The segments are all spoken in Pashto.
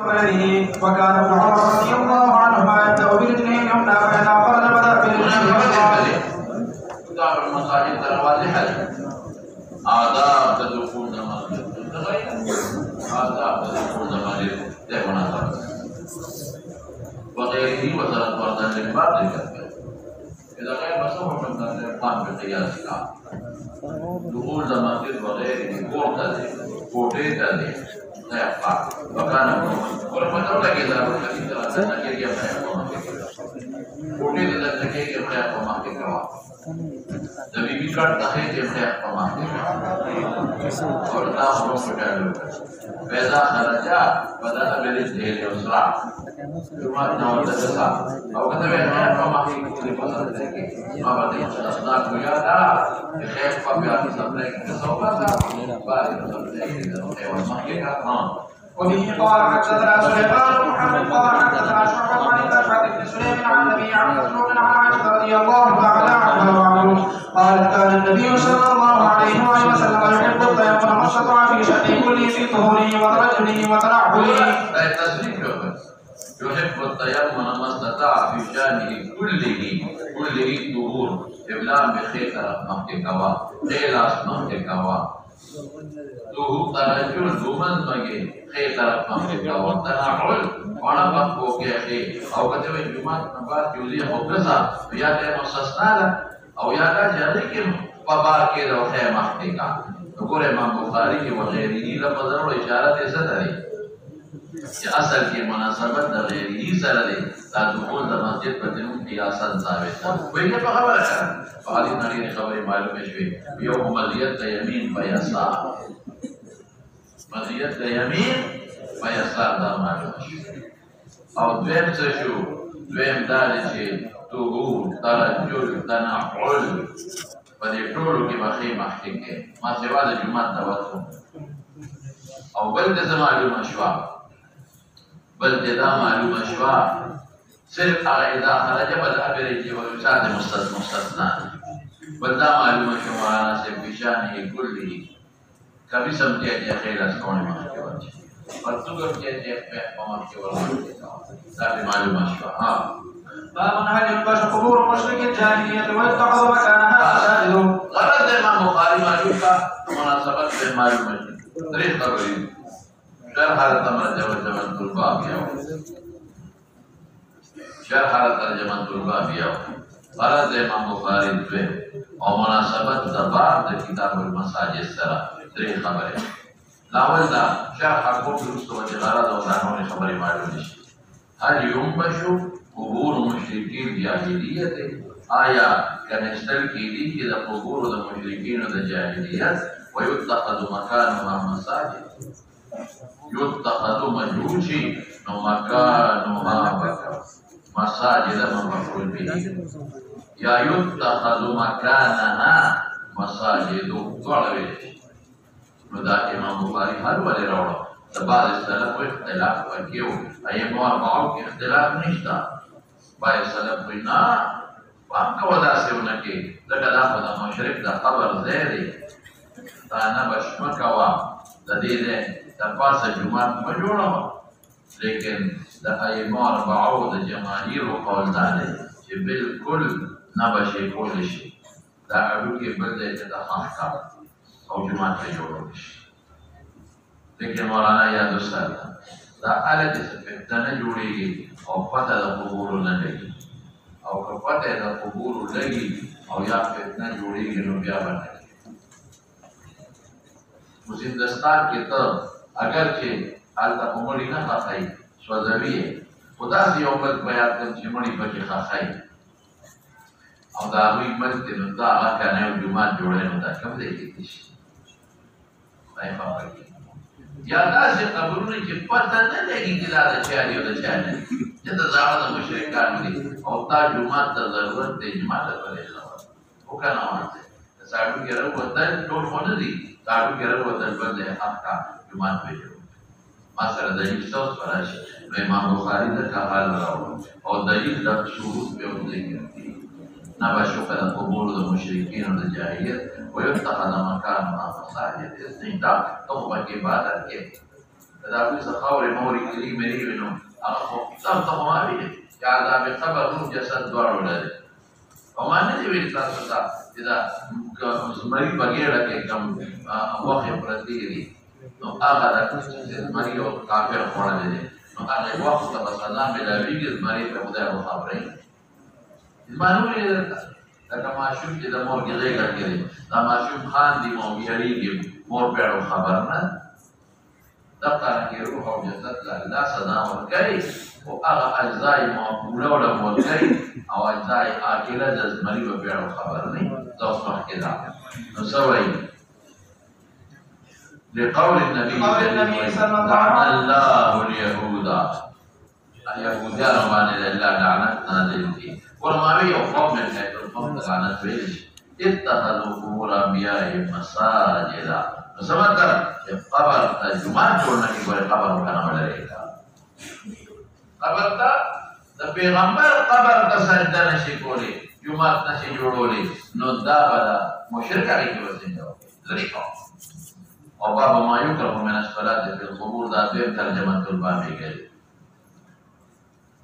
وكان ابن عمر رضي الله عنهما يبدأ برجله اليمنى فإذا خرج بدأ برجله اليسرى. كتاب المساجد الواضحة آداب تدخل المسجد آداب تدخل المسجد تهونا وغيره وزارة فرضا للباب ذكر إذا غير مسوح من الإقام بقياس دخول المسجد وغيره فوتي تدي لا يقع وكان ولما تقول كذا تنكير يفهم فوتي تنكير يفهم ما كذا जब भी करता है जैसे आप मानते हैं और नाम लोग बताएं पैसा खर्चा बता मेरे जेल में उसरा जुमा नाम दसा और कहते हैं मैं आप मांगे कुछ पसंद है कि आप बताइए सस्ता हुआ था शेख का प्यार सबने सोचा था बात सबने और मांगे का हाँ وبه قال حدثنا سليمان بن محمد قال حدثنا شعبة عن الأشعث بن سليم عن النبي عن مسروق عن عائشة رضي الله تعالى عنها وعنه قالت كان النبي صلى الله عليه وسلم يحب التيمم ما استطاع في شأنه كله في طهوره وترجله وتنعله. يحب التيمم ما استطاع في شأنه كله طهور إبلام بخير طرف كوا خير أسمه كوا तो तरजुल जुमन मगे खे तरफ में का और तनाउल वाला बात को के खे और कहते हैं जुमा नंबर जुली होकसा या ते मुसस्नाला और या का जल्दी के पबार के रोहे महते का तो कोरे इमाम बुखारी के वगैरह लफ्ज़ और इशारा ऐसा है कि असल की मुनासबत गैरी सरदे तादुल मस्जिद पर दिन क़ियासन साबित वही के खबर है वाली नरी ने खबर मालूम है यो मलियत यमीन बयसा मलियत यमीन बयसा दा मालूम और द्वेम से शु द्वेम दाले से तुहू तरजुल तनाउल पर ये टोल की बाकी महकिक है मा सेवा जुमा तवत्तु और बल से मालूम अशवा बल जदा मालूम अशवा सिर्फ इदा खरज बदा बेरजी व युसाद मुस्तस्ना बदा मालूम अशवा से बिशान है कुल्ली कभी समझे कि खेला कौन मार के वजह और तू कर के पे मार के वजह सारे मालूम अशवा हां باب هل ينبش قبور مشرك الجاهلية ويتخذ مكانها مساجد. غرض امام بخاری معلوم کا مناسبت سے معلوم ہے طریق قبری شرح ترجمة الباب شرح ترجمة الباب غرض امام بخاری دوے اور مناسبت باب کتاب المساجد سرا طریق خبر ہے لاول دا شرح کو درست و غرض اور قانون خبر معلوم ہے هل ينبش قبور مشرکین جاہلیت آیا کنستل کی دی کہ دا قبور دا مشرکین دا جاہلیت ویتخذ مکانها مساجد يتخذ مجوشي مكانها مساجد مفعول به يا يتخذ مكانها مساجد ضروري ندا امام بخاری ہر والے روڑا بعض السلف کو اختلاف کیوں ایمو اربعو کی اختلاف نشتا بعض السلف کو نا وام کا ودا سے انکی لکہ دا خدا مشرک دا خبر زیدی تا نبشمکوا دا دیدے تپاس جماعت مجوڑا لیکن دا ایمو اربعو دا جماهیر و قول دانے چی بالکل نبشی کولشی دا عدو کی بلدے دا خاکا او جماعت مجوڑا لیکن مولانا یاد ساتا دا آلت فتنہ جوڑی گی او پتہ دا قبور نہ لگی او پتہ دا قبور لگی او یا فتنہ جوڑی گی نو بیا بنا مسندستان کی طرف اگرچہ حالتا عمری نہ خاقائی سوزوی ہے خدا سی عمر بیاد کن چمڑی بچی خاقائی او دا ہوئی ملتی نو دا آقا کانے و جماعت جوڑے نو دا کم دیکھتی تیش بائی خواہ کی یا دا سے قبرونی چی پتہ نہ لگی کلا دا چاہی و دا چاہی جتا زاوہ مشرکان دی او تا جماعت تا ضرورت دی جماعت پر اللہ وہ کا نوان سے ساڑھو کی رو وطن ٹوٹ ہونے دی ساڑھو کی رو وطن بندے حق کا جماعت پہ جو ماسر دلیل سوز پراش و امام بخاری دا کا حال راو اور دلیل دا شروط پہ ہم ذکر کی نباشو قد قبور دا مشرکین دا جاہیت ویتخذ مکان ما مساجد اس نہیں تا تو باقی بادت کے دا کوئی سخاورې مورې کلي ملي وي نو هغه خو کتاب ته خو ما ویلي چې عذاب قبر روح جسد دواړو لري او ما نه دي ویلي تاسو ته چې دا زمري په ګېډه کې کوم غوښې پرتې دي نو هغه د زمري او کافر خوړلی دی نو هغه وخت ته به سزا ملاوېږي زمري ته خدای وخبروي زما نه ویلي درته لکه ماشوم چې د مور ګېډۍ ګټې دی دا ماشوم خاندي مو ویاړېږي مور بیا خبر نه دقه رنګې روح او جسد له دا سزا ورکوي خو هغه اجزای معقوله وله ورکوي او اجزای عاقله د زمري به بیا خبر نه وي دا اوس مخکې ده نو څه وایي لقول النبي صلى الله عليه وسلم الله اليهود اليهوديان باندې الله لعنت نازل دي ورماوي او قوم من القوم لعنت ویل اتخذوا قبور انبيائهم مساجدا سمجھتا قبر تا جمعات جوڑنا کی بڑے قبر اٹھانا ولرے قبر تا پیغمبر قبر تا سجدہ نشی کولی جمعات نشی جوڑولی نو دا بدا مشرک آگئی کی وزن جاؤ ذریقہ اور باب ما یکرہ من الصلاة فی القبور دا دویم ترجمت البابی گئی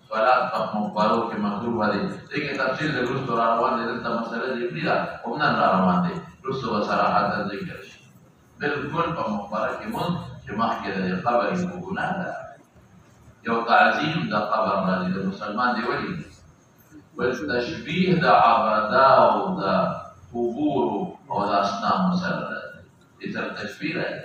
صلاة پاک مقبارو کی مخدور وادی لیکن تفصیل دے رسط را روان دے دلتا مسئلہ دیبنی دا امنان را روان دے رسط و صراحات ذکر شی بالکل په مقبره کې مونږ چې مخکې د قبر یو ګناه ده یو تعظیم د قبر راځي د مسلمان دی ولي بل تشبیه د عبادات او د قبور او د اصنام سره دې سره تشبیه راځي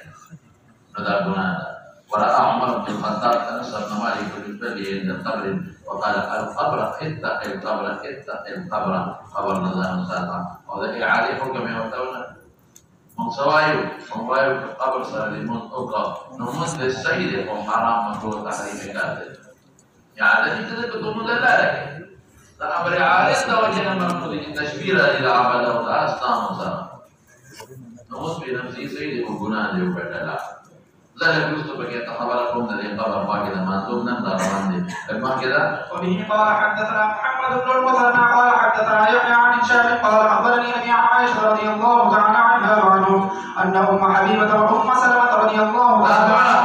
نو دا ګناه ده ورأى عمر بن الخطاب أنس بن مالك بالفعل عند القبر وقال القبر اتق القبر اتق القبر قبر نظام ساعة وذلك عليه حكم يوتونه من سوايو قبر سره لمن اوقا نموت للسيد وحرام مكروه تحريم كافر يعني دي كده كتب مدلله ده امر عارض ده وجه ممنوع تشبيه الى عباده واصنام وصنم نموت بنفسه سيد وغناه دي وبدلا ذلك يستو بك يتخبركم الذي قبر باقي ما تمنى ضربان دي ما كده وبه قال حدثنا محمد بن المثنى قال حدثنا يحيى عن هشام قال اخبرني ابي عائشه رضي الله تعالى عنها وعنهم ان ام حبيبه وام سلمه رضي الله تعالى عنها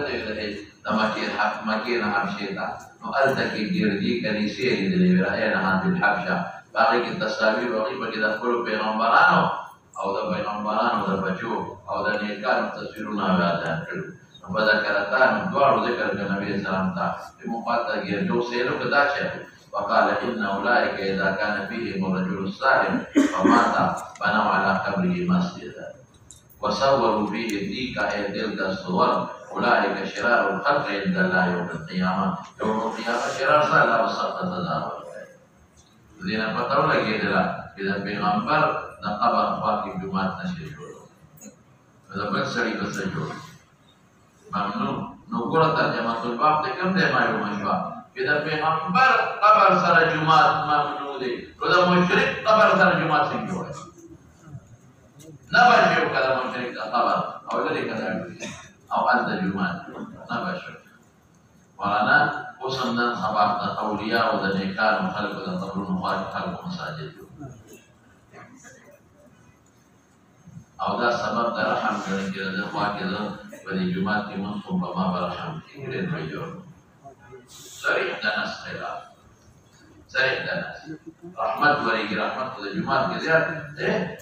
ذكرتا مكين حبشيتا وألتك الجردي كنيسيه للإبراهيم بالحبشة باقي التصاوير وغيبة كده كله بيغمبرانو أو ده بيغمبرانو ده بجو أو ده نيكان تصويرنا بهذا كله فذكرتان دوار ذكر النبي صلى الله عليه وسلم بمقاطع جو سيلو كداشة وقال إن أولئك إذا كان فيهم الرجل الصالح فمات بنوا على قبره مسجدا وصوروا فيه تلك تلك الصور أولئك شرار الخلق عند الله يوم القيامة يوم القيامة شرار صالح وسقط تداول الذين فتروا لك إذا بيغمبر نقبر باقي جماعة نشر جوړو دا بل سړي بس جوړو ممنوع نقول ترجمة الباب ته کوم دی ما یو مشوا إذا بيغمبر قبر سره جماعة ممنوع دی نو دا مشرک قبر سره جماعة څنګه جوړه نبشر کله مشرک قبر او لري کله او انت جماعة نبشر ورانا وصلنا خبر د اولیاء او د نیکانو خلق د قبرونو خلق مساجد او دا سبب د رحم ګڼل کېده د واقع د په دې جومات کې مونږ په ما برحم کې ډېر ویو صریح د نس خلاف صریح د نس رحمت ورېږي رحمت د جومات کې زیات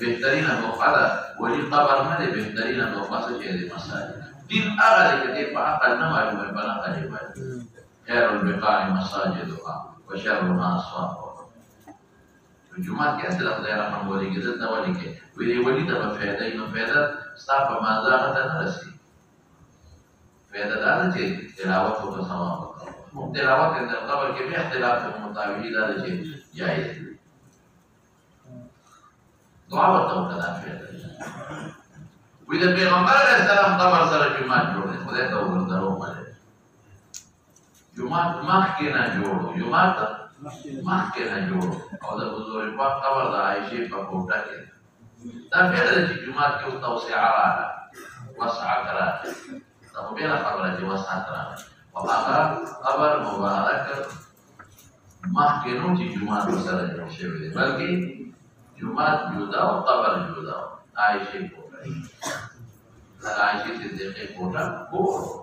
بهترینه موقع ده ولي قبر نه دی بهترینه موقع څه چې د مساجد دین هغه دی چې په عقل نه معلومه په نقل باندې خير البقاع مساجدها وشرها أصواتها الجمعات كأنت لأخذ رحمه ولي قدرتنا ولي كي ولي ده مفيدين مفيدات صعب ما زاغت نرسي فيدا هذا شيء تلاوته بسماء تلاوة عند القبر كم اختلاف في المتابعين هذا شيء جائز دعوة كذا فيدا وإذا بيغمبر السلام قبر سر الجمعات جوړه خدای ته ورته وایي جمعات مخکې جوړو جمعات مخکې جوړو او د حضور پاک قبر د عائشې په کوټه کې دا پیدا چې جمعات کې توسعه راغله وسعه راغله دا په بیا خبره چې وسعه راغله او هغه قبر مبارک مخکې نو چې جمعات سره جوړ شوی دی بلکې جمعات جدا او قبر جدا عائشې کوټه دا عائشې صدیقې کوټه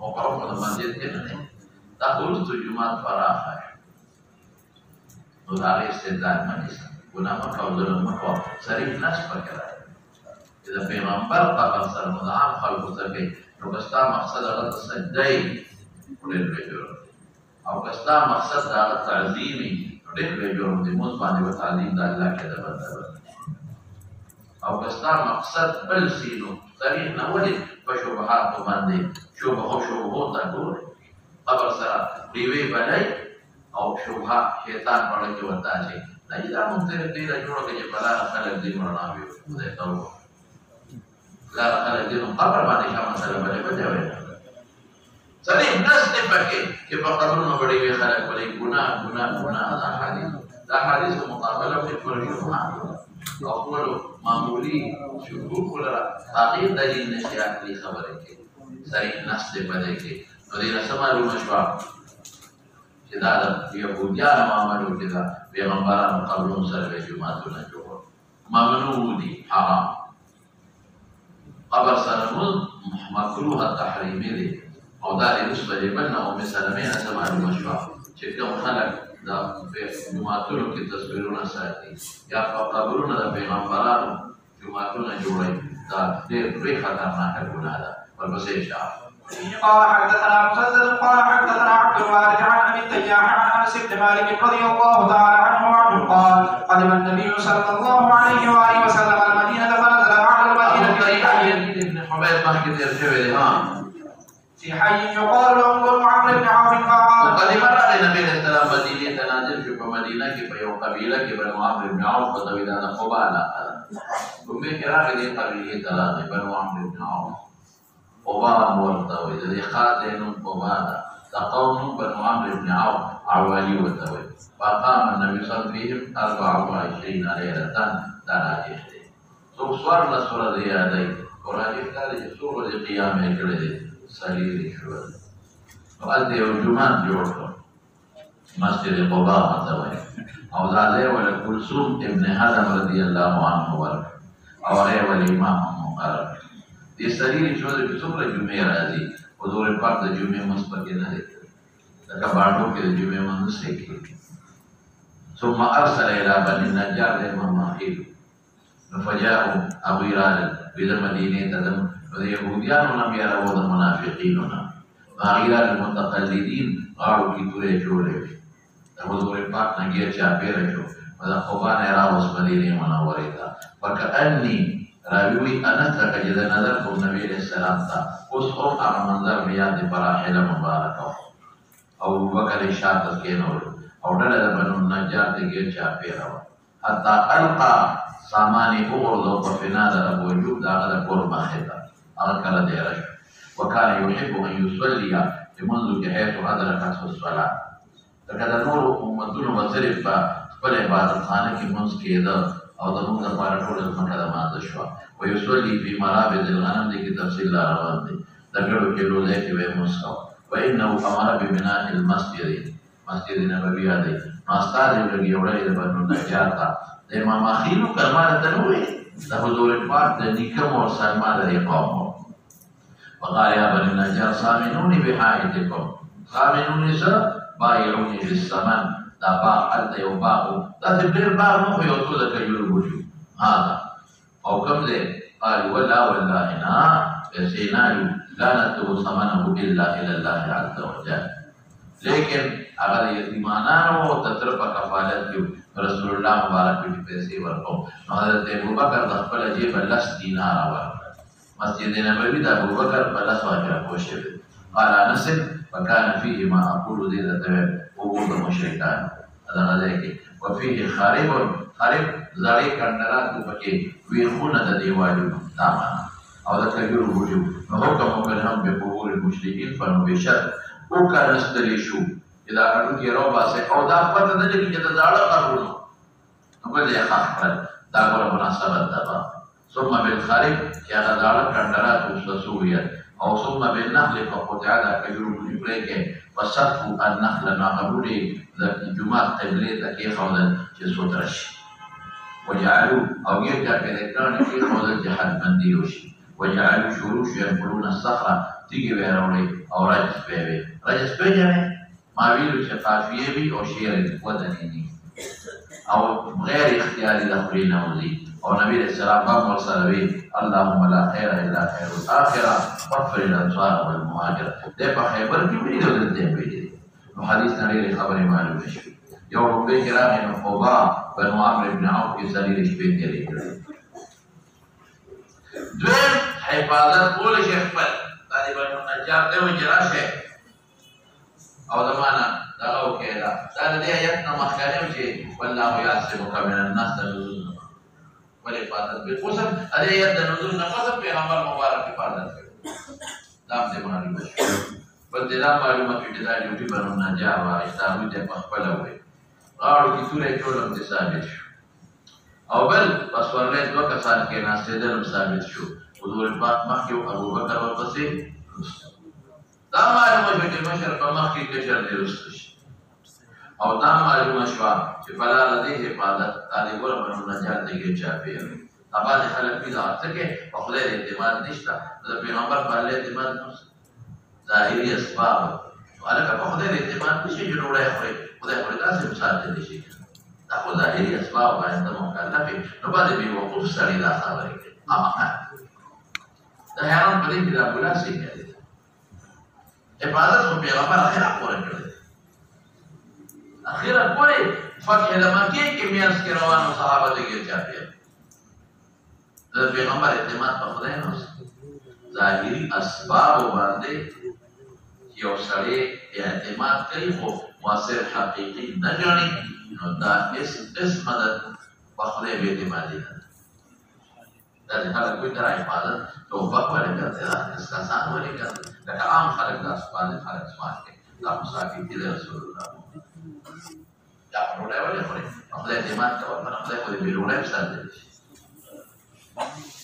مقام د مسجد کې نه دی دا وروسته جومات پراخه نو د هغې استدلال مه نیسه ګناه مه کوه ظلم مه کوه صریح نص پکې راغلی چې د پیغمبر قبر سره نو د عام خلکو سره کوي نو که ستا مقصد هغه ته سجده یي نو ډېر لوی جرم دی او که ستا مقصد د هغه تعظیم وي نو ډېر لوی جرم دی مونځ باندې به تعظیم د الله کې د بنده او که ستا مقصد بل سي نو صریح نه ولې په شبهاتو باندې شبهو ته ګورې قبر سره ډیوې بلئ او شبهه شیطان پړه کې ورته اچوي دا دا مونږ طریقې را جوړه کړې چې په لاره خلک دین رڼا وي خدای ته وکړو لاره خلک دین قبر باندې ښه مسله بلې به دی صریح نص دی پکې چې په قبرونو به ډیوې خلک ولئ ګناه دا حدیث مقابله په خپلو شبهاتو او خپلو معمولي شکوکو لره هغې دلیل نشي عقلي خبرې کوي صریح نص دی په دې کې نو دې نه څه معلومه شوه چې دا د یهودیانو عمل و چې د پیغمبرانو قبرونو سره به جوماتونه جوړ ممنوع دي حرام قبر سره لمونځ مکروه تحریمي دی او دا د وروسته د بل نه ام سلمې نه څه معلومه شوه چې کوم خلک د جوماتونو کې تصویرونه ساتي یا په قبرونو د پیغمبرانو جوماتونه جوړوي دا ډېر لوی خطرناکه ګناه ده ورپسې شعر قال حدثنا مسدد قال حدثنا عبد الوارث عن ابي التياح عن انس بن مالك رضي الله تعالى عنه قال قدم النبي صلى الله عليه واله وسلم المدينه فنزل على المدينه في حي ابن حبيب مخکې تېر شوی دی في حي يقال له بنو عمرو بن عوف فقال قدم راغی نبی علیه السلام مدینې ته نازل شو په مدینه کې په یو قبیله کې بنو عمرو بن عوف ورته وایي دا د قبا علاقه ده کومې کې راغی دې قبیلې ته راغی بنو عمرو بن عوف قبا ورته وایي د دې ښار دی نوم قبا ده د قوم نوم بنو عمرو بن عوف عوالي ورته وایي فقام النبي صلی الله علیه وسلم 24 لیلة دا راجح دی څوک څوارلس ورځې یادوي خو راجح دا دی چې څو ورځې قیام یې کړی دی سلیری شول نو هلته یو جومات جوړ کړ مسجد قبا ورته وایي او دا ځای ول کلثوم ابن حزم رضی الله عنه ورکړ او هغه ول امام مقرر کړ دې سلیری شول چې څومره جمعې راځي حضور پاک د جمعې مونځ پکې نه دی لکه باڼو کې د جمعې مونځ نشي کېږي ثم ارسل الى بني النجار للمماحل فجاءوا ابو هريره الى المدينه تدم يهوديان نم يروا المنافقين غير المتقلدين قالوا كي توري جوړې حضور پاک نګي چا پیره شو دا خوبان راوس مدینه منوره ته فكأني راوي انا تکجد نظر کو نبی علیہ السلام تا اوس او هغه منظر بیا د براحل مبارک او بکر شاته کېنول او ډله د بنو نجار دګي چا پیره حتى القى ساماني اغرض وفنا د ابو ایوب دا د کور مخه أذكر ديرش وكان يحب أن يصلي منذ حيث أدركته الصلاة فكذا نور أمتون وصرف فل عبادت خانه کې منځ کېده او د موږ لپاره ټول ځمکه د ماته شوه ويصلي في مرابض الغنم دې کې تفصیل را روان دی د ګړو کې لولی کې به منځ کوه وإنه أمر ببناء المسجد مسجد نبوي دی نو استاد یې لږ یو ډلې د بنو نجار ته د امام اخیلو کلمه ته نه وایي د حضور پاک د نیکه مور سلمه لري قوم وقال يا بني النجار صامنوني بحائطكم صامنوني بايعوني بالثمن دا باغ حتى يباغ دا تبدير باغ مخ يوصل كيلو الوجوه هذا او كم ذي قال ولا والله نا سينايو لا نتبو ثمنه الا الى الله عز وجل لكن اگر يتيمانانو تتربى كفالت رسول الله مبارك في پیسې ورکو حضرت ابوبکر د خپل جیب 10 دینار ورکړ مسجد نبوي د ابوبکر په لاس واجب کوشه قال انس وكان فيه ما اقول ذي ذات وجود مشركان هذا ذلك وفيه خارب زړې کندرات پکې وی خونه د دیوالو دامن او د کجور وجود نو حکم وکړم به قبول المشرکین فنو بشر وکړ استلی شو اذا کړو کې رو باسه او دا پته نه لګي چې دا ځاړه کارونه نو بل یې خاطر دا کومه مناسبت ده ثم بالخارب يا ځاړه کندرات وسوسویت او ثم بالنخل فقطع دا کجور وجود وصف النخل ناقبولي د جمعه قبله ته کې خو چې سوترش وجعلوا او يرجع في الكران في خوض الجهاد منديوش وجعلوا شروش ينقلون الصخره تيجي بيرولي او رجس بيبي رجس بيجي ما بيلو شفافيه بي او شير ودنيني او غير اختياري دخولين وزي او نبي السلام قام وصلى اللهم لا خير الا خير الاخره واغفر الانصار والمهاجر ده خيبر كبير ده بيجي وحديث نبي خبر معلوم شيء يوم بكرة من الخضاع بنو عمرو بن عوف يسالي شبيت يلي دوم حفاظت كل شيء فل تاني بنو نجار ده وجراشه او زمانه دغو كده ده دي ايتنا مخانه شيء والله يعصمك من الناس والحفاظت بالقسم هذه يد نزول نقص في عمر مبارك حفاظت دام دي معلومه بدلا معلومات في كتاب يوتيوب بنو نجار واشتاوي ده مخبلوي غاړو کې تورې ټول هم ثابت شو او بل پس ورلې دوه کسان کې ناستېدل ثابت شو حضور پاک مخکې او ابوبکر ورپسې دا معلومه شوه چې مشر په مخکې کشر دی رسته شي او دا معلومه شوه چې فلا د دې حفاظت طالب بنو نجار دی چاپېر ابا د خلک پیدا څه په خدای اعتماد نشته د پیغمبر په اعتماد نشته ظاهري اسباب ولکه په خدای اعتماد نشي جوړای خو خدای په داسې مثال دی شي دا خو ظاهري اسباب باندې مکلف نو باندې به وقوف سړی دا خبرې کوي اما دا حیران پدې کې دا بولا سي کوي عبادت خو پیغمبر اخره پورې کړی اخره پورې فتح لمکه کې میاس کې روانو صحابه دې چاپی دا پیغمبر اعتماد په خدای نه ظاهري اسباب باندې یو سړی اعتماد کوي خو مؤثر حقیقي نه ګڼي نو دا اس مدد په خدای به اعتمادي نه دا د خلک کوئی طرح حفاظت توبه ولې کوي استثناء ولې کوي لکه عام خلک دا سپانه خلک سپانه کوي دا مسافر دي رسول الله دا ورولای ولې خوري خدای اعتماد کوي په خدای خو دې بیرولای ستاسو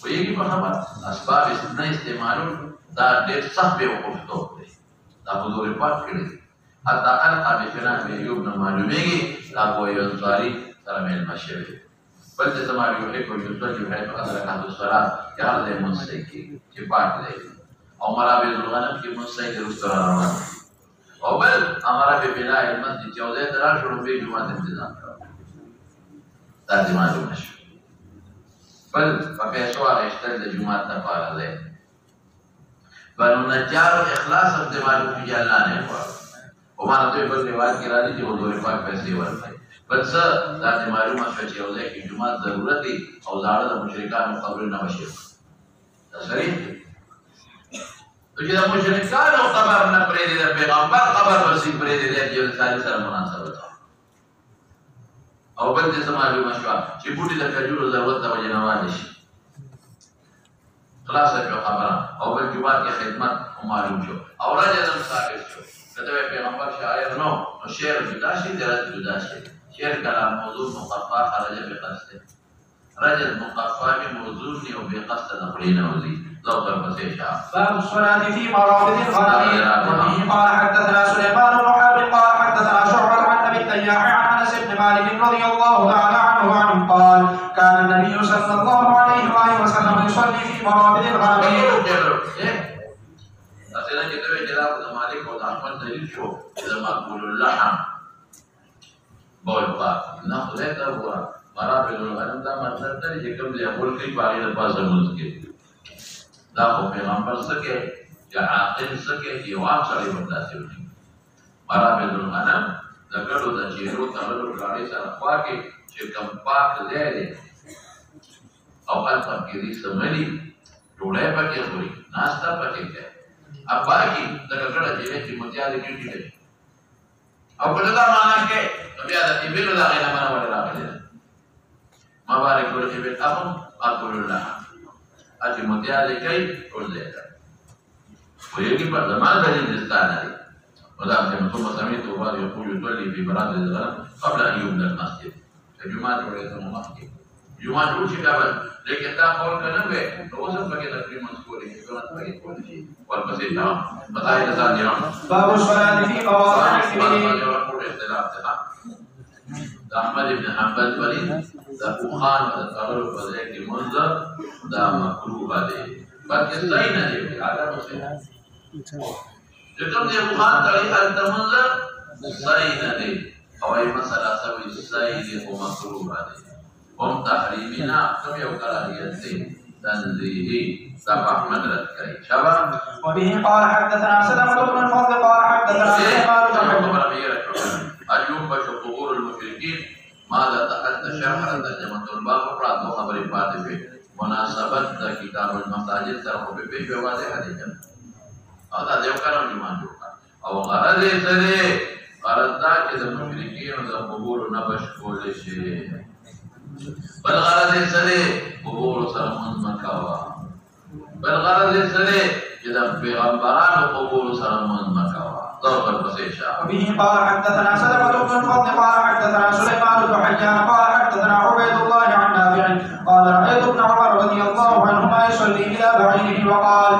ویږي په خبر اسباب نه استعمالون دا ډېر سخت به وکړو دا حضور پاک کړی حتی القى بفنان بأيوب معلوميږي دا ابو انصاري سره مل مشوي بل څه سما یو کو یو څه یو هیڅ اثر کاندو سره یار دې منسکی چې پاک دی او مرابي الغنم کې منسکی رستوران او بل امر به بنا المسجد جوده درا شروع به جمعه انتظام دا دې معلومه شو بل په پیسو راځل د جمعه ته پاره ده بنو نجار اخلاص اب دیوالو کی اللہ نے ہوا ہمارا تو بل روایت کی راضی جو حضور پاک پیسے ورکړي بس ذات معلومه شوه چې یو ځای کې جمعه ضرورت دی او زاړه د مشرکانو قبر نه وشي دا صحیح تو چې د مشرکانو قبر نه پرې دی د پیغمبر قبر ورسې پرې دی د یو ځای سره مناسبت او بل څه معلومه شوه چې بوټي د کجورو ضرورت د وجه نه وانه شي خلاص ہے خبر او بل جواب کی خدمت معلوم شو اور رجل ثابت شو کتب پیغمبر شاعر نو شعر جدا شي درد جدا شي شعر کلام موضوع مقفا خرج بقصد رجل مقفا بموضوع او بقصد نقلين وزي ذكر بسيشا باب الصلاة في مرابض الغنم وفيه قال حدثنا سليمان بن حرب قال حدثنا شعبة عن ابي التياح عن انس بن مالك رضي الله تعالى عنه قال كان النبي صلى الله عليه واله وسلم يصلي في مرابض الغنم اصلا كتبه جلاب مالك وعثمان دليل شو اذا مقبول اللحم بول با ناخذ هذا هو مرابض الغنم ده مطلب ده چې کوم ځای بول کې باغې د پاسه ملک دا خو پیغمبر سکے یا عاقل سکے یو عام سړی ورته وي مرابض الغنم د ګړو د چیرو تړلو غاړي سره خوا کې چې کوم پاک ځای دی او البته کې دې سملي ټوله پکې خوري ناشتا پکې کوي اب باقي د ګړه چې متیاله کېږي او په دا معنا کې بیا د ایبل دا غیر معنا ولا راغلی مبارک ورته به تاسو اقول الله اجي متیاله کوي ټول ځای ويجي بعد ما دليل استعانه وذلك ثم سمعت بعض يقول يصلي في براد الغنم قبل ان يبنى المسجد الجمعه وليس المسجد جمعه روشي قبل لكن دا قول کنه به نو اوس په کې تقریبا مسکوري کې کومه پای کول شي ورپسې دا مسائل ځان دي باب الصلاه في قواعد دا احمد بن حنبل ولي دا اوخان و دا تغلو په ځای کې منځ دا مکروه دی بلکې صحیح نه دی عادت اوسه چې کوم دی اوخان تړي هلته منځ صحیح نه دی او ای مسله سوي صحیح دی او مکروه دی هم تحریمینا کوم یو کراهیت دی تنزیهی سب احمد رد کری شبا وبه قال حدثنا سلمة بن الفضل قال حدثنا اليوم بشو قبور المشركين ماذا تحت شرح ترجمة الباب وقرأت خبر فاتفه مناسبت كتاب المساجد سرح ببيش وواضح دي جمع هذا دیو کرم ایمان جوکا او غرض سره غرض دا چې د مشرکین د قبور نبش کولې شي بل غرض سره قبور سره منځ مکاوا بل غرض سره چې د پیغمبرانو قبور سره منځ مکاوا ضرب البصيشة وبه قال حدثنا سلمة بن الفضل قال حدثنا سليمان بن حيان قال حدثنا عبيد الله عن نافع قال رأيت ابن عمر رضي الله عنهما يصلي إلى بعيره وقال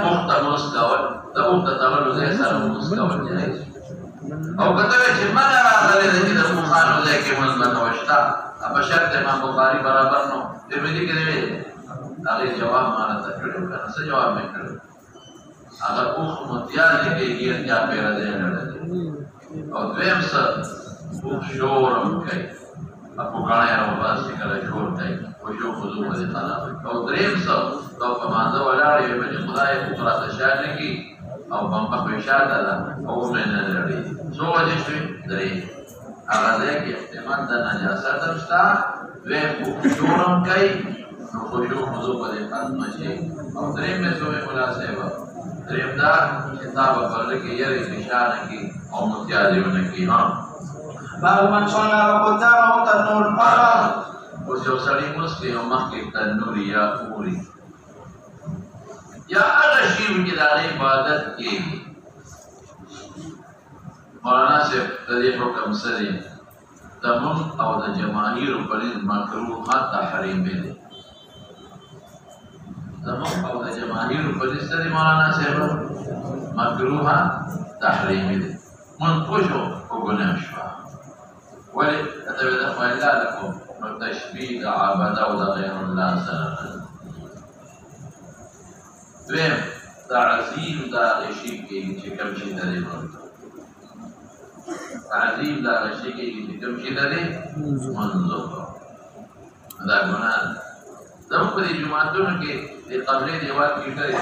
مخت مستول دبوت تتولو زي سر مستول جائز او كتبه چې من راغلی دی چې د بخاري ځای کې منځ مکوشتا په شرط امام بخاري برابر نو ترمذي کې دی هغه جواب مانا ته کړو کنه څه جواب مې کړو اگر اوخ متیار لکه گیر کیا پیرا دے لڑے اور دویم سر اوخ شورم کئی اپو کانے رو باس نکل شور کئی وہ شو خضو بدی خانا اور دریم سر تو پماندہ ولاڑی ویمنی خدای اقرا تشار لکی اور بمبا خوشار دادا اور میں نے لڑی سو وجہ شوی دریم اگر دے کہ احتمال دا نجاست دمشتا دویم اوخ شورم کئی نو خوشو خضو بدی خانا شی اور دریم میں سوی ملاسبہ درېمدار کتاب پر کې یې اشاره کی او متیازونه کی ها باب من صلى وقدامه تنور قال او جو سړی مسلم مخکې تنور یا پوری یا هغه شی چې د عبادت کې مولانا سے دې حکم سره تمام او د جماهیر په مکروه تحریم دي زمان او د جماهیر په لسته دی مولانا صاحب مکروه تحریم دی من پوښو وګنه شو ولی اتبع د فایده لكم نو تشبیه د عبادت او د غیر الله سره دویم تعظیم د غشی کې چې کوم شي دی تعظیم د غشی کې چې کوم شي دی منظور دا ګناه زموږ په دې جماعتونو کې د قبلې دیوال کې کړی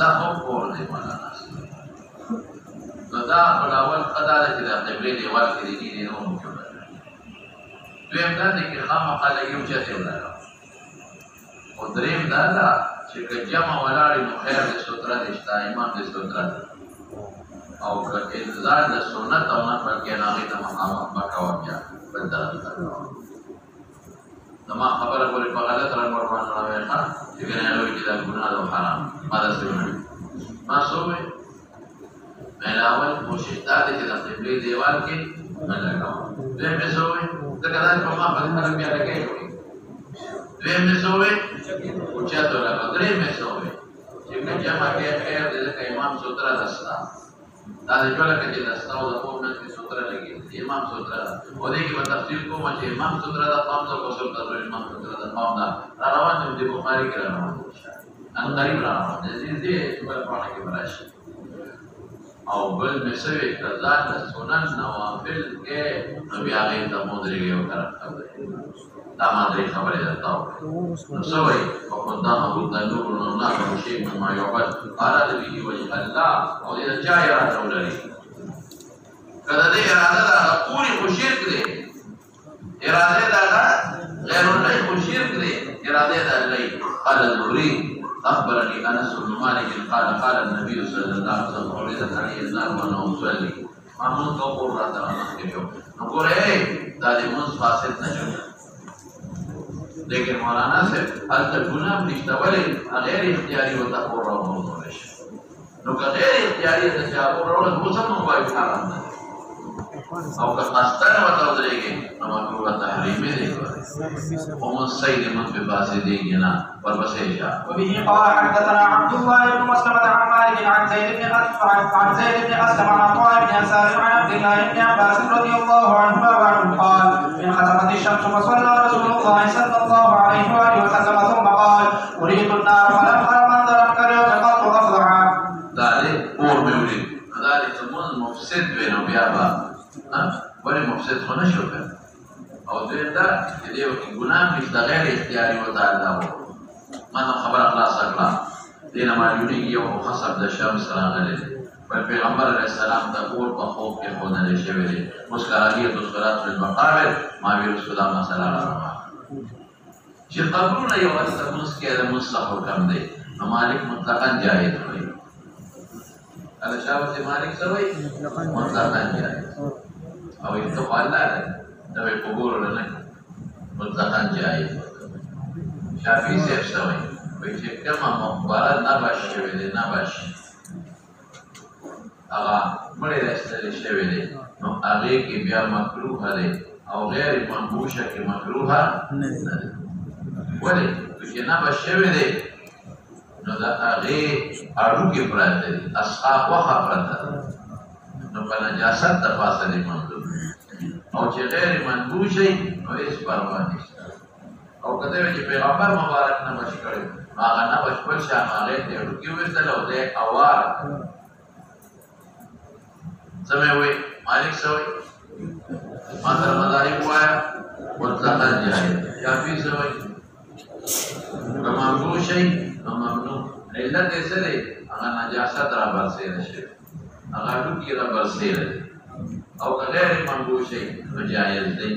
دا خو کور دی مولانا نو دا په اول قدر چې د قبلې دیوال کې دی نه مو کوي دویم دا چې خامخا لګیو چې ته ولاړ او دریم دا چې جمع ولاړې نو خیر د ستره د امام د ستره او که انتظار د سنت او نه بلکې هغه ته مقام مکوه بیا بدل ما خبره کولی په غلط رنګ ور باندې راوي ښا چې ګناه لوي چې دا ګناه او حرام ما دا څه ما سوې مې اول کوشش دا دې چې د قبلې دیوال کې نه لګاو دې مې سوې دا کله په ما باندې خلک بیا لګي دې مې سوې او چې دا لګاو دې مې سوې چې جمع کې خیر دې که امام سوترا دستا دا دې ټول کې دستا او د قوم کې سوترا لګي امام سوترا او دې کې په تفصیل کوم چې امام سوترا د قوم څخه کوشش کوي امام سوترا د قوم دا روان دي بخاری کې روان ان قریب روان دي په پاڼه کې براشي او بل مسوي قضا د سنن نوافل کې نبی هغه ته مودري او کړه دا مادري خبره ده تاو نو سوي او قدامه تنور الله شيء مما يعبد قال به وجه الله او دې چا یې راټولري کله دې اراده دا پوری خو شرک دی اراده دا غیر الله خو شرک دی اراده دا الله قال الزهري اخبرني انس بن مالك قال قال النبي صلى الله عليه وسلم اذا كان النار وانا اصلي معمول قول راته راځي نو ګوره دا دې موږ فاسد نه شو لیکن مولانا سے حل تک گناہ نشته ولی غیر اختیاری و تقور رو موضوع نشو نو که غیر اختیاری تجاور رو نو سم نو باید حرام نه او که قصدن وتودرېږي نو مکروه تحریمي دی هم السيد من په باسي دیږي نه ورپسې شه. وبه قال حدثنا عبد الله بن مسلمة عن مالك عن زيد بن أسلم عن عطاء بن يسار عن عبد الله بن عباس رضي الله عنهما وعنه قال إن خسفت الشمس فصلى رسول الله صلى الله عليه وآله وسلم ثم قال أريد النار فلم أر منظرا كاليوم قط أفضحا. دالي اور مې ولید دالي تمون مفسد وینو بیا به ولې مفسد خو نه شو کړ او دوی دا چې دی یو ګناه مې د غیر اختیاري وته الله ما خبر خلاص کړه دینه معلومي یو خسف د شمس راغلی پر پیغمبر علیه السلام د اور په خوب کې خونل شوی دی مسکراهیت الصلاه فی المقابر ما وی رسول الله صلی الله علیه وسلم چې قبرونه یو اصل مسکه د مصلح حکم دی نو مالک مطلقاً جائز وي الشافعي مالک سوي مطلقاً جائز او استقلال دا به قبول نه مطلقاً جائز شافعي صاحب سوي وي چې کومه مقبره نه باشي وي نه باشي هغه مړی راستل شوی دی نو هغه کې بیا مکروه دی او غیر منبوشه کې مکروه نه دی ولې چې نه باشي دی نو دا هغه اړو کې پراته دي اصحاب واخه پراته نو په نجاست د پاسه دی منظور او چې غیر منبوشه نو هیڅ پروا نشته او کله چې پیغمبر مبارک نه بچ کړي هغه نه بچ پر شان هغه ته اړو کې وستل او د اوار سمې وي مالک سوي ما تر مداري وایا مطلقاً جائز یا فی سوي کمامو شي ممنوع علت یې څه دی هغه نجاست را برسېره شي هغه ټوکې را برسېره او که غیر ممنوع شي نو جایز دی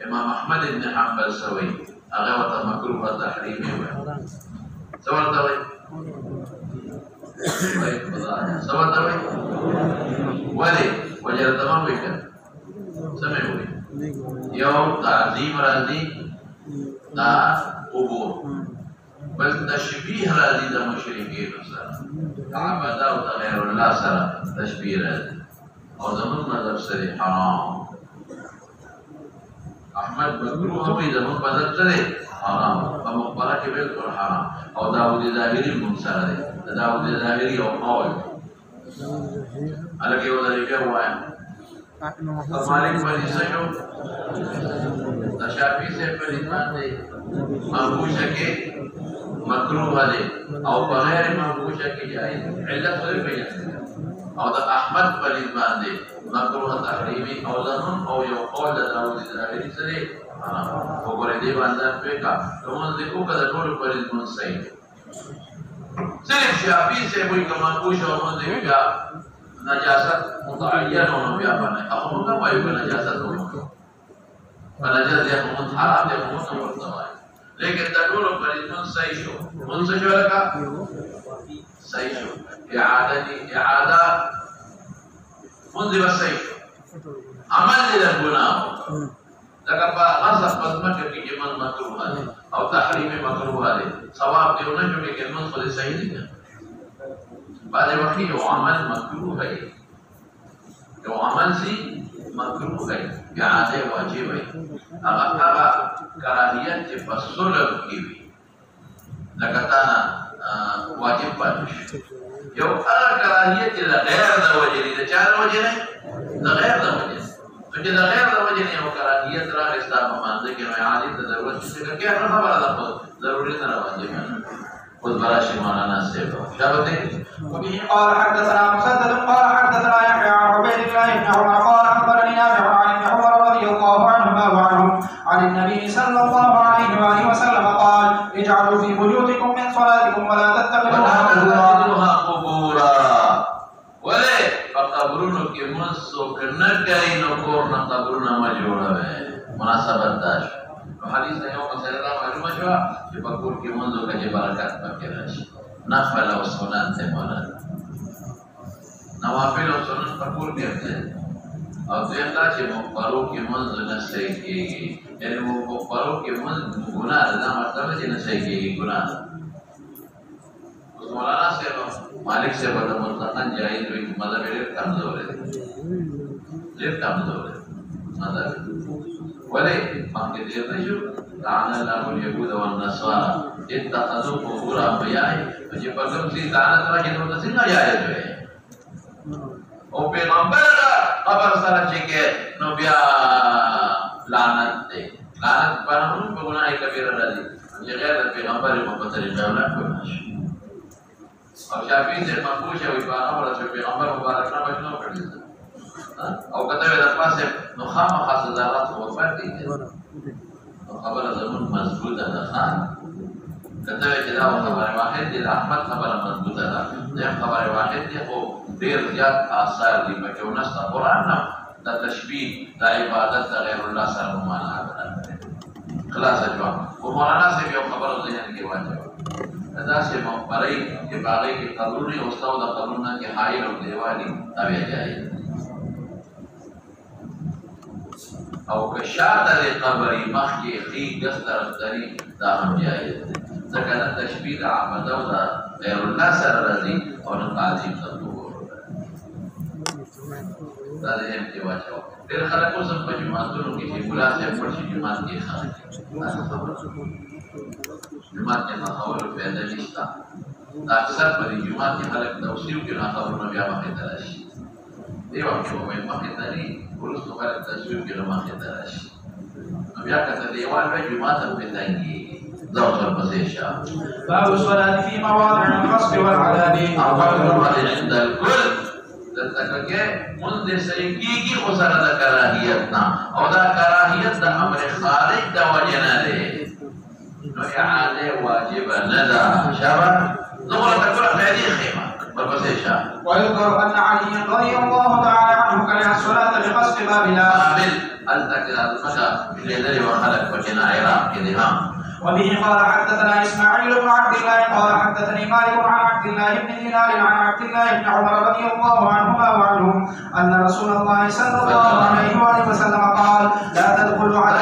امام احمد بن حنبل سوي هغه ورته مکروه تحریمي وایي څه ورته وایي څه ورته وایي ولې وجه تمام وایي که څه مې وایي یو تعظیم راځي دا اوبو بل تشبیه راځي د مشرکینو سره عبادت او د غیر الله سره تشبیه راځي او زمون مذهب سره حرام احمد مکروه وي زمون مذهب سره حرام او مقبره کې بالکل حرام او داوود ظاهری مون سره دی داوود ظاهری او قول الګي یو ځای وایم مالک باندې سيو د شافعي سے پر ایمان دی مابوشه کې مکروه دی او بغیر مابوشه کې جائز علت ولې بیان او د احمد پر ایمان دی مکروه تحریمی او زمون او یو قول د داوود ظاهری سره وګورئ دی باندې پېکا کوم دې کو کده ټول پر ایمان صحیح صرف شافعي سے وایي کما پوښو باندې بیا نجاست متعین او بیا باندې هغه موږ وایو نجاست وایو نجاست یې موږ حرام دي موږ ورته وایو لیکن دا ټول پر ایمان صحیح شو موږ څه لکه صحیح شو اعاده موږ به صحیح شو عمل دې ګناه لکه په غصب پزمکه کې چې من مکروه دي او تحریم مکروه دي ثواب دی نه جوړي کې من خو صحیح دي بعد وقت یو عمل مکروه دی یو عمل سي مکروه دی بیا عاده واجب دی هغه کراهیت چې په سلب کې وي لکه تا واجب پاتې یو هغه کراهیت چې غیر د وجه دي د چا د وجه نه د غیر د وجه چې د غیر د وجه نه یو کراهیت راغی ستاسو په منځ کې نو عادي ته ضرورت څه کې هغه خبره ده ضروري نه راوځي خود براشي مولانا صاحب شابه وبه قال حدثنا مسدد قال حدثنا يحيى عن عبيد الله بن عمر قال اخبرني نافع عن ابن عمر رضي الله عنهما وعنهم عن النبي صلى الله عليه واله وسلم قال اجعلوا في بيوتكم من صلاتكم ولا تتخذوها قبورا ولا فقبرونو کې مسو کنه کوي نو کور نه قبرونه ما جوړوي مناسبت داش حدیث یو مسله را معلومه شو چې په کور کې منځو کې برکت پکې راشي نفل او سنت ته مولانا نوافل او سنت په کور کې راځي او ځکه چې مقبرو کې منځ نه صحیح کېږي یعنی مقبرو کې منځ ګناه ده مطلب چې نه صحیح کېږي ګناه مولانا صاحب مالک صاحب د مطلقاً جائز وي مذهب ډېر کمزور دی غير كامل هذا ولا ما كثير نشوف لعن الله اليهود والنصارى اتخذوا قبور أنبيائهم فجبرهم في لعنة راجل متصل جائز او پیغمبر خبر سره چې کې نو بیا لعنت دی لعنت په نوم په ګناه کبیره راځي چې غیر پیغمبر په طریقه ولا کوي او شافعي دې مفهوم شوی په هغه چې پیغمبر مبارک نه بچنو کړی او کته د پاسه نو خامخا صدارت او فرق دي نو خبره زمون مضبوطه ده خان کته چې دا خبره واحد دي احمد خبره مضبوطه ده دا خبره واحد دي خو ډیر زیات آثار دي په کې ونسته قران نه د تشبیه د عبادت غیر الله سره معنا ده خلاص جواب او مولانا سے یو خبره ذهن کې واچو دا چې مقبري کې باغې کې قبرونه او استاد د قبرونه کې حائل او دیوالي تابع جاي او که شاته د قبري مخ کې خي ګستر دري دا هم جاي ځکه دا تشبیه د عبادت او غیر الله سره راځي او نو تعظیم دا دې هم کې واچو ډېر خلک اوس په جماعتونو کې چې ګلاس یې پړشي جماعت کې خاص جماعت کې مخاور پیدا نشته اکثر په جماعت کې خلک توصیو کې نه خبرونه بیا مخې ته راشي دیو چې وایي مخې ته لري ورسره خلک توصیو کې نه مخې ته راشي بیا کته دیوال په جماعت په تانګي ذوق البصيشة باب الصلاة في مواضع القصد والعلاني عند الكل تتکه مند سریکی خو سره د کراهیت نه او دا کراهیت د امر خارج د وجه نه دی نو اعاده واجب نه ده شابه نقول تقول هذه خيمه والبصيشة ويذكر ان علي رضي الله تعالى عنه كره الصلاة بقصد بابنا قابل التكل المدى لذي وخلق وجنا عراق كذا وبه قال حدثنا اسماعيل بن عبد الله قال حدثني مالك عن عبد الله بن دينار عن عبد الله بن عمر رضي الله عنهما وعنهم ان رسول الله صلى الله عليه واله وسلم قال لا تدخلوا على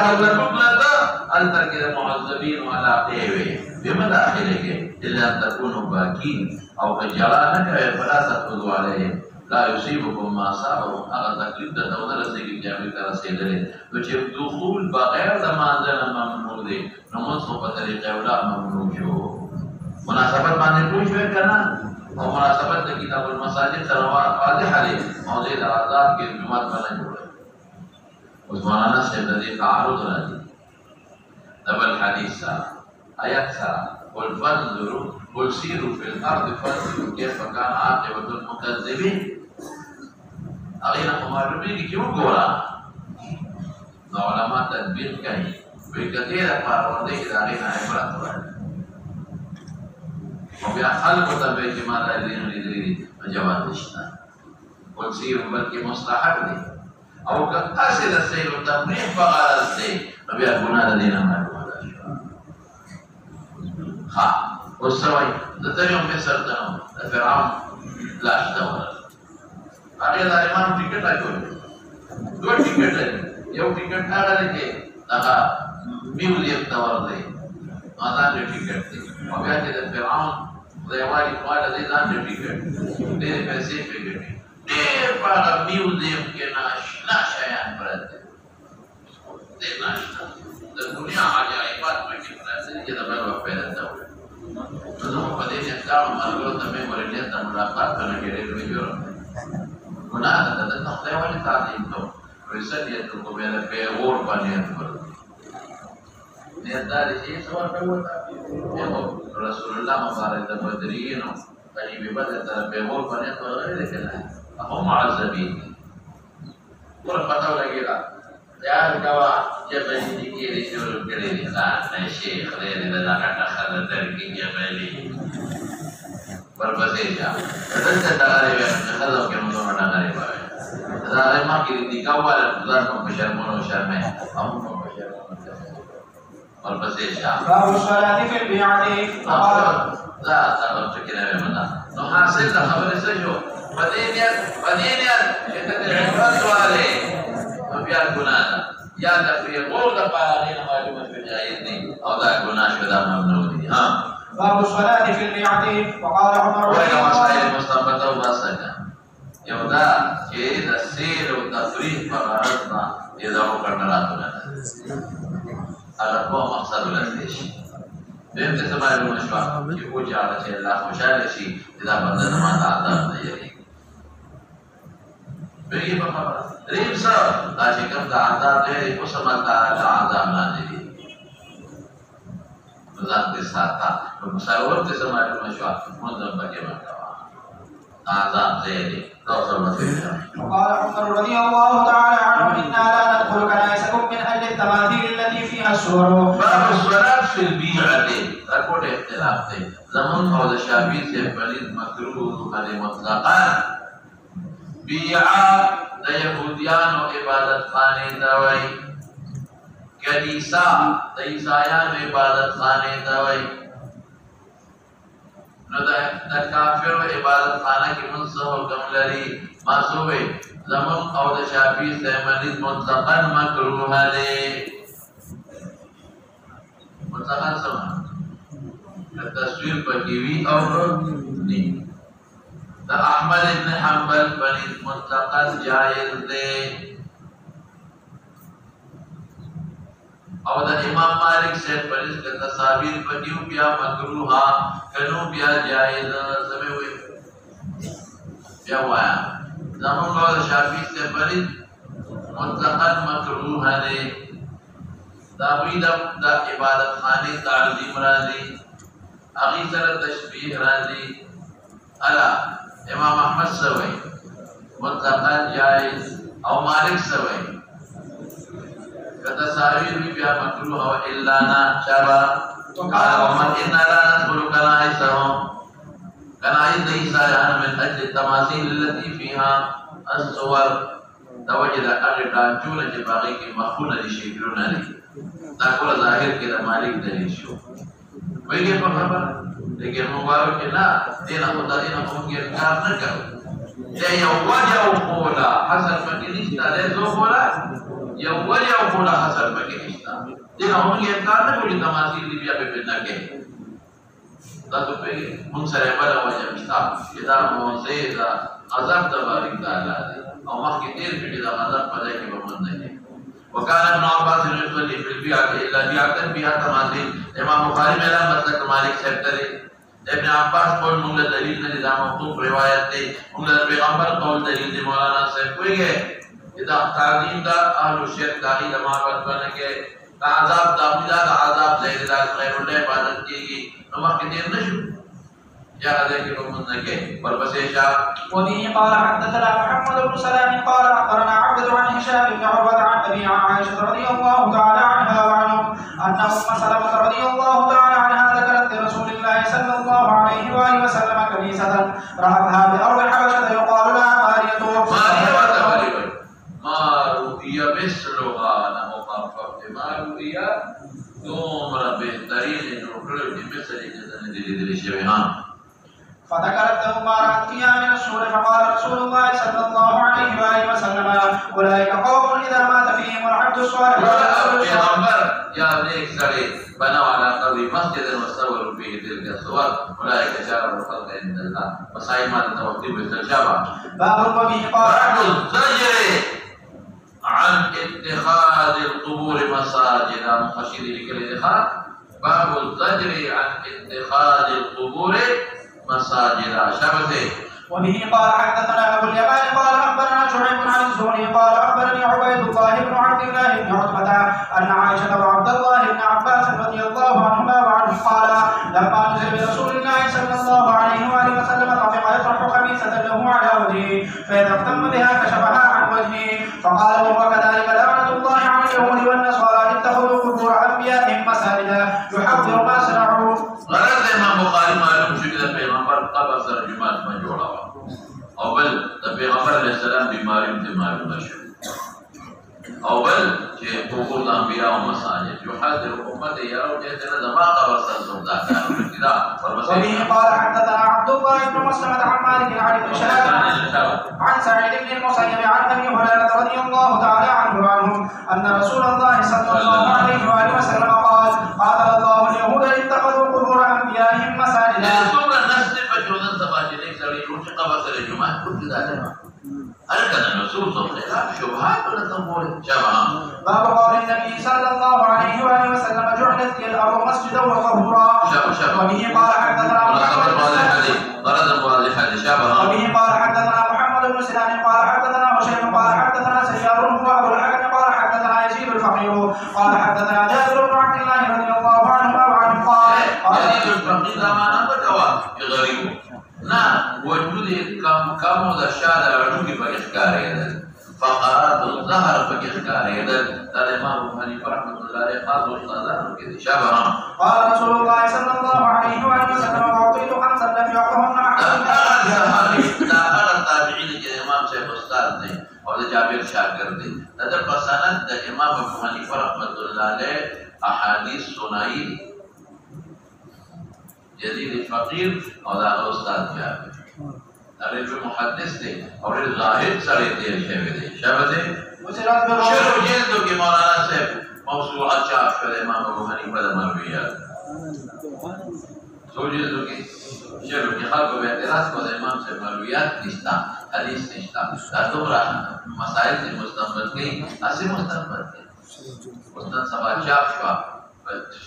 التكل معذبين ولا قيوي بمداخلك الا ان تكونوا باكين او خجلانك فلا تدخلوا عليهم لا يصيبكم ما اصابهم هذا تکلیف د دونه رسېږي چې هغه ته رسېدلې نو چې دخول بغیر د مانځنه ممنوع دی نو موږ په طریقه ولا ممنوع شو مناسبت باندې پوښ وکړه کنه او مناسبت د کتاب المساجد سره واضح دی موضوع د آزاد کې جمعه باندې جوړه اوس مولانا صاحب د دې تعارض راځي دبل حدیث سره آیات سره والفنظروا قل سيروا في الارض فانظروا كيف كان عاقبه المكذبين اغينا معلومين कि क्यों गोरा علماء تدبیر کوي په کثیر پرونده کې دغه نه عبرت ورته او بیا خلق ته به چې ما دا دین لري جواب نشته قل سيروا بلکې مستحب دي او که تاسو د سیر او تفریح په غرض دي بیا ګناه د دینه معلومه ده ها وسوي د تریوم په سر ته د فرعون لاش دا ور هغه د امام ټیکټ راکوي دوه ټیکټ لري یو ټیکټ هغه دی هغه میوزیم ته ورځي هغه د ټیکټ دی او بیا چې د فرعون د یوالي خواله دی ځان د ټیکټ ډېر پیسې پیږي ډېر په میوزیم کې ناشنا شیان پراته دي ناشنا د دنیا عجایبات پکې پراته دي چې د بل وخت پیدا شوی نو په دې چې دا مرګ ته مې ورته ته ملاقات کنه کېږي جوړ ګناه ده د خدای ولې تعظیم کوو رسالت کو مې په اور باندې ورته نه دا چې څو په وتا رسول الله مبارک د بدرین او قریب بدر ته په اور باندې ورته کړه هم معذبین ور پتاو لګیلا یار کوا چې په دې کې لري شروع کړی دی دا شیخ دې دا کټه خلک درکې جبلي ورپسې ځه دلته دا لري خلک کې موږ نه غړي وای دا ما کې دي کاوال ځان په شرمونو شرمه هم په شرمونو ورپسې ځه باب الصلاة في البيعة دا فکر نه مده نو حاصل خبره څه شو مدینه چې د عبادت والے بیا ګناه یا د پیغور د پاره نه معلومه شوی جایز نه او دا ګناه شوی دا ممنوع دي ها باب الصلاة في البيعة وقال عمر وإلى مسائل مستنبطة وباسكة يودا كي السير والتفريق فقرتنا إذا وقرنا راتنا أغربوا مقصد لديش بهم تسمى المشفى يقول جعل شيء الله مشاهد شيء إذا بدنا ما تعذب نيري بيجي بخبر ريب سر لا شكم تعذب نيري وسمى تعذب نيري نظام تساتا ومساور تسمى المشفى منظم بجمع عذاب نيري وقال عمر رضي الله تعالى عنه إنا لا ندخل كنائسكم من أجل التماثيل التي فيها الصور. باب الصلاة في البيعة تكون اختلاف زمن قول الشافعي سے پلید مکروه بل مطلقا بیعة د یهودیان و عبادت خانه دوی کلیسا د عیسایان و عبادت خانه دوی نو د کافر و عبادت خانه کی منصف حکم لري ماسوي زمن او د شافعي سے پلید مطلقا مکروه له مطلقا سمع التصوير بكيوي أو ني دا أحمد بن حنبل بني مطلقا جائز دے او دا امام مالک سے بني کا تصاویر بكيو بیا مکروها کنو بیا جائز سمے ہوئے بیا وایا زمان قول شافعی سے بني مطلقا مکروها دے دا عبادت خانی تعظیم راضی اغی سر تشبیح راضی الا امام احمد سوئی مطلقا جائز او مالک سوئی کتصاویر بھی بیا مکروہ و الانا شابا قال ومن انا لا ندخل کنائسهم کنائس عیسایان من اجل التماثیل التي فيها الصور توجد اغیطان چون جباغی کی مخون دی شکلون لی تاکول ظاہر کے دا مالک دلیل شو وہی گئے پر خبر لیکن مبارک کہ لا دینا خدا دینا خون کی انکار نہ کرو یہ یو وجہ خولا حسن مکنشتا لے زو خولا یو وجہ خولا حسن مکنشتا دینا خون کی انکار نہ کرو تماثیل دی بیا پہ پھرنا کہے دا تو پہ منصر بلا وجہ مشتا اذا موزیزا غضب تبارک تعالی دے او مخی تیر پہ جدا غضب پدے کی بمند نہیں وكان ابن عباس يصلي في البيعة إلا بيعة بها تماثيل امام بخاری میں اعلان مسلک مالک صاحب کرے ابن عباس قول مغل دلیل نے نظام مخطوب روایت دے مغل پیغمبر قول دلیل دے مولانا صاحب کوئی گئے اذا تعظیم دا اہل الشرک داخل دماغت بنے کے عذاب داخلہ دا عذاب زہر دا غیر اللہ عبادت کی گی نمک کے دیر نشو یا غزر کی بمن نکے والبس شاہ وبه قال حدثنا محمد بن سلام قال أخبرنا عبد عن هشام بن عروة عن أبي عن عائشة رضي الله تعالى عنها وعنهم أن أم سلمة رضي الله تعالى عنها ذكرت لرسول الله صلى الله عليه وآله وسلم كنيسة رأتها بأرض حبشة يقال لها قارية ما رؤيا مثلها نمخفف ما رؤيا دومر بهترين نقرر بمثل جدن دل شبهان فذكرت له ما رأت فيها من السور فقال رسول الله صلى الله عليه وآله وسلم أولئك قوم إذا مات فيهم العبد الصالح پیغمبر یا نیک سڑے بنوا على قبر مسجد وصور فيه تلك الصور أولئك شرر الخلق عند الله وصحيح ما تتوقف بالترجمة باب وبه قال الزجر عن اتخاذ القبور مساجد مخشد لكل باب الزجر عن اتخاذ القبور مساجد شبته وبه قال حدثنا ابو اليمان قال اخبرنا شعيب عن الزهري قال اخبرني عبيد الله بن عبد الله بن عتبة ان عائشة وعبد الله بن عباس رضي الله عنهما وعنه قال لما نزل برسول الله صلى الله عليه واله وسلم طفق يطرح خميسة له على وجهه فاذا اهتم بها كشفها عن وجهه فقال وهو كذلك لعنة الله على اليهود والنصارى اتخذوا قبور انبيائهم مساجدا يحذر ما صنعوا. غرض امام بخاری معلوم شو کہ پیغمبر قبر سر جماعت میں جوڑا ہوا اول پیغمبر علیہ السلام بیماری سے معلوم شو اول کہ قبور انبیاء و مساجد يحذر امت يروا جهه زمان قبر سر سودا وبه قال حدثنا عبد الله بن مسلمة عن مالك عن ابن شهاب عن سعيد بن المسيب عن ابي هريرة رضي الله تعالى عنه وعنهم ان رسول الله صلى الله عليه واله وسلم قال قاتل الله اليهود اتخذوا قبور انبيائهم مساجدا. أركن النصوص الخلاف شبهات ولا تقول شبهة. باب قول النبي صلى الله عليه وآله وسلم جعلت لي الأرض مسجدا وطهورا. وبه قال حدثنا محمد بن محمد بن سنان قال حدثنا هشيم قال حدثنا سيار هو أبو الحكم قال حدثنا يزيد الفقير قال حدثنا جابر بن عبد الله رضي الله عنه وعنه قال يزيد الفقير ما نبتوا يغريبه نعم وجود كم ذا رجوع بكشكاري فقرات الظهر بكشكاري هذا الإمام أبو حنيفة رحمة الله عليه قال وصلى كذا شبها. قال رسول الله صلى الله عليه وآله وسلم أعطيت خمسا لم يعطهن أحد. لا التابعين الإمام شيخ أستاذ دي और जाबिर शागिर दे तदर पसंद इमाम अबू हनीफा रहमतुल्लाह अलैह अहादीस सुनाई यजीद फकीर और उस्ताद जाबिर अरे जो मुहद्दिस थे और जाहिद सरे थे शहबे शेर जल्द के मौलाना से मौसूआ चाफ कर इमाम अबू हनीफा मरवियात सोजिए तो कि शेर के खाल को एतराज को इमाम से मरवियात निश्ता हदीस निश्ता अतुरा मसाइल से मुस्तंबत की असी मुस्तंबत की मुस्तन सभा चाफ का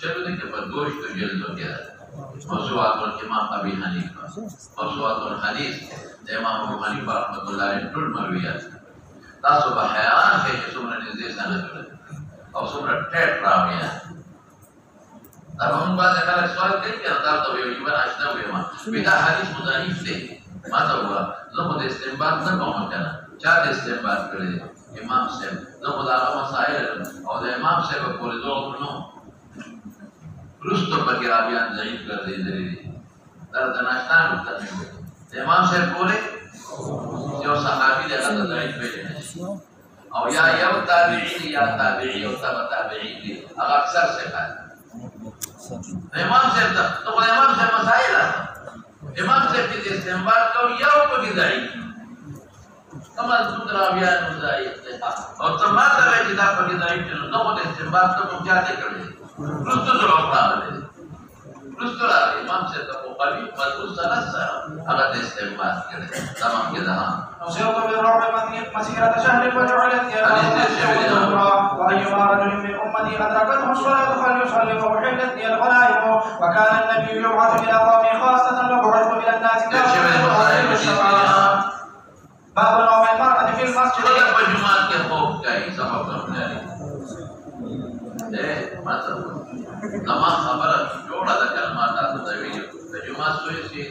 शेर के पर दोष तो जल्द हो गया मौसूआतुल इमाम अबी हनीफा मौसूआतुल हदीस इमाम अबू हनीफा रहमतुल्लाह अलैह टुल मरवियात तासो बहयान के सुमर निजे सनद और सुमर टेट राविया अब हम बात अगर सवाल करें कि अदालत तो जीवन आशना हुए मां बिना हदीस मुजाहिद से माता हुआ लोग इस्तेमाल न कौन करना चाहते इस्तेमाल करे इमाम से लोग दावा मसाइल और इमाम से को पूरे दो नो रुस्तो बकरा बयान जाहिर कर दे दे दर्द नाश्ता होता नहीं इमाम से पूरे जो सहाबी ने अदा जाहिर पे और या ताबीई और ताबीई अक्सर से कहा इमाम साहब तो इमाम साहब मसाइल इमाम साहब के इस्तेमाल को या को गिदाई कमाल दूसरा बयान मुजाई और तमाम तरह की किताब की गिदाई के तो वो इस्तेमाल तो क्या करे रुस्तु जरूरत है रुस्तु इमाम साहब को कभी मजबूत सनसा अगर इस्तेमाल करे तमाम के दहां نصرت بالرعب مسيرة شهر وجعلت وأيما رجل من أمتي أدركته الصلاة فليصلي وأحلت لي الغنائم وكان النبي يبعث إلى قومه خاصة وبعثت إلى الناس كافة. باب نوم المرأة في المسجد. الجمعة के खौफ का ही सबब बनने मतलब तमाम खबर जोड़ा दा कलमात आते दवीज जुमा सोए से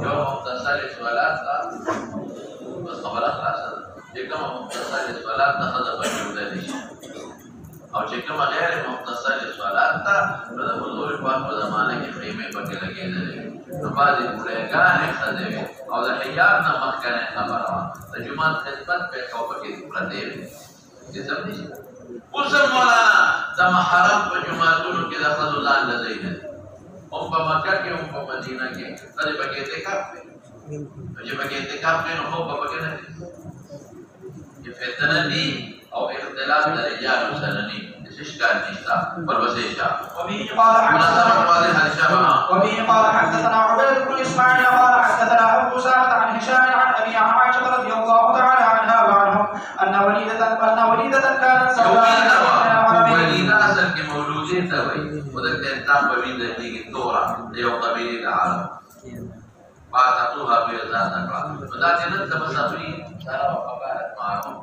जो मुख्तसर सवालात का बस खबरात रासा जेकम मुख्तसर सवालात का खदा बजूद है और जेकम गैर मुख्तसर सवालात का मतलब हुजूर पाक के ज़माने के खीमे पर के लगे थे तो बाद गुलेगान खदे और हियार न मक्कन खबरा जुमा खिदमत पे खौफ के प्रदे ये सब नहीं उस मौलाना तम हरम पर जुमा दोनों के दखलुल्लाह लज़ीन उम्मा मक्का के उम्मा मदीना के तले बगैते काफे जो बगैते काफे नो हो बगैना ये फितना नहीं और इख्तिलाफ दरिजा सननी इश्काल निशा पर वसेशा وبه قال حدثنا عبيد بن اسماعيل قال حدثنا ابو اسامه عن هشام عن ابي عائشه رضي الله تعالى عنها وعنهم ان وليده كانت سوداء وليده اصل के मौलूदे तवई उधर के ताब बविंदे की तोरा देव कबीले का आलम बात अतुहा बेजाना का बता जन्नत तबसबी सारा वफात मारो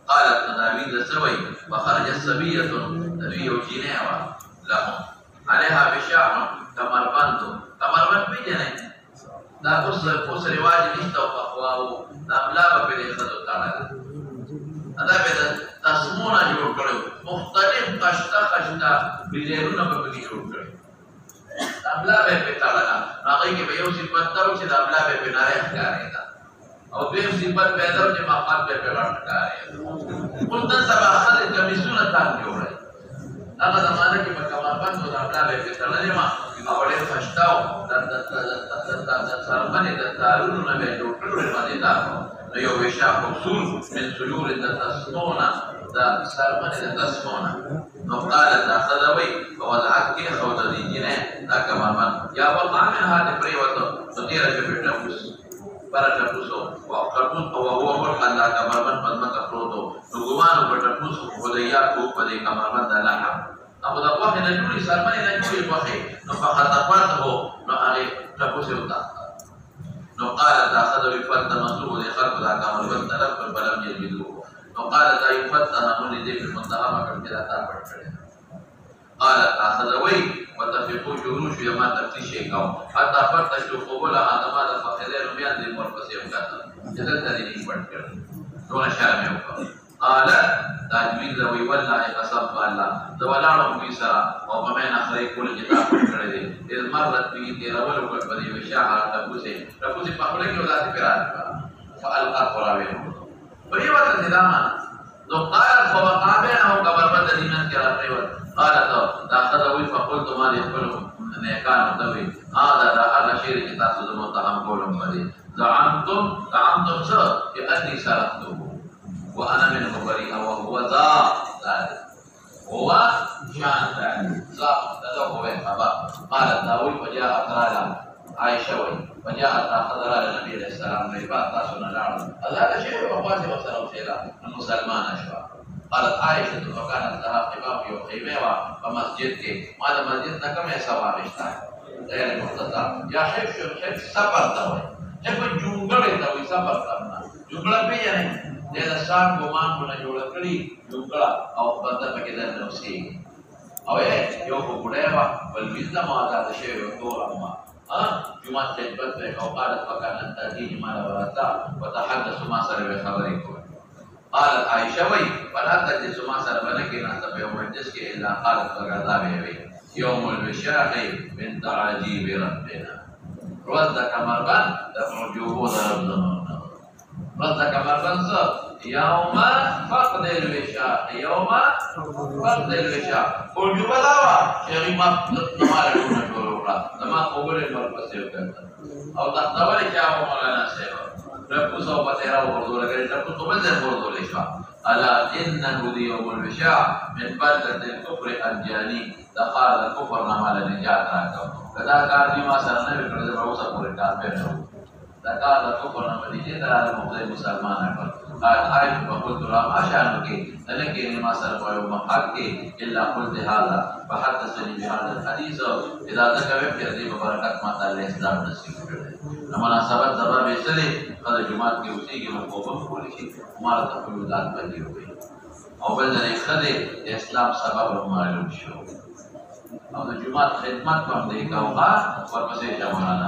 قالت تناويل السوي وخرج السبية نبي جنيوة لهم عليها بشاع كمربند بجنة لا قص رواج نشتا وفقواه لا ملابا بلي خدو تعالى هذا بدا تسمونا جوڑ کرو مختلف قشتا بلیرون ببگی جوڑ کرو لا ملابا بے تعالى ناقی کے بیوسی پتاو چی لا ملابا بے نارے اخکارے دا और बेम सिंबल पैदल के मकान पे पेवट का है मुद्दत सबाखत कमीशन तान जोड़े अगर जमाने के मकान बंद हो जाता है फिर चलने में आवड़े फस्टाओ सरमने दारुन में डॉक्टर ने मदीना तो यो विशा उसूल من سجور التسمونا ذا सरमने التسمونا نقال الخذوي ووضعت كي خوذ دينه ذا كمان يا والله من هذا بريوت تطير في النفس para tapuso kaput wa huwa qalla kamarban padma kaproto nuguman ko tapuso hodaya ko pade kamarban dalaha abu da wa hina nuri sarmani na nuri wa he no fakhataqatahu no ale tapuso ta no qala ta'khadhu bi fatta masluhu li khalq la kamarban talab balam yajidu no qala ta yufatta mun li bil muntaha kan kila ta padre qala ta'khadhu وتفقوا جروش يما تفتيش يقاو حتى فتشوا قبولها هذا ماذا فخذين ميان دي مرقص يوكاتا جدل تديني بڑکر دون شرم يوكا قال تاجويل روي والله قسم بالله دولارهم بيسرا ومن أخري كل جتاب بڑکر دي إذ مرت به تيرولو كالبدي وشاها تبوسي فقلك وذاتي فراد فألقى قرابينه فريوة تداما لو قال فوقع بينه قبل بدل من كرا قال تأخذه فقلت ما يقول نيكان تبي هذا هذا شيء kita sudah mutaham kolom tadi زعمتم سر بأني سرقته وأنا من مبرئ وهو ذلك هو شان ذلك هذا هو بابا قال داوود فجاء قال عائشة فجاءت أخذ النبي عليه السلام ريبات تاسون العرب هذا شيء وقاسي وسلام سيلا المسلمان أشبه قالت عائشة فكانت لها قباب وخيمة ومسجد ماذا مسجد نكم يسوى بشتا غير مختصر يا حفش سفر دوي حفظ جنگل دوي سفر کرنا جنگل بھی یعنی جیسا شان گمان بنا جوڑا کری جنگل او بندر پکیدن نوسی او یو کو بڑیوا والبیزا ماذا تشير دور اما جمعة تجبت بك او قالت فكانت تأتيني مالا ورثا وتحدث ما سر بخبركم قالت عائشة وي فلا تجلس ما سربنك نحن يوم الجسك إلا قالت فقذابه يوم البشاق من تعجيب ربنا رد كمربان دفع جهود ربنا رد كمربان يوم فقد البشاق يوم فقد البشاق قل جبلاوا شيخي ما تماركونا شورورا لما قبول المربس يوكتا أو تختبر كيامو مولانا سيوا رب سوف ترى برضو لكن رب تبذل برضو ليشا ألا إنه يوم البشاع من بلدة الكفر الجاني دخل الكفر نمال نجات راكو كذا كان ما سرنا بكرة بعوسا كوريكار بينه دخل الكفر نمال نجات راكو مقدم مسلمان أكبر قال عائشة فقلت لا ما شأنك لكن ما سرق يوم حقي إلا قلت هذا فحدثني بهذا الحديث إذا ذكر في هذه بركات ما تعالى الإسلام نسيب مناسبت سبب इसलिए कल जुमात की उसी की मुकोबत बोली थी हमारा तफुलदात बनी हुई और बल्कि खदे इस्लाम सबब हमारे शो और जुमात खिदमत पर देखा होगा और मसे जमाना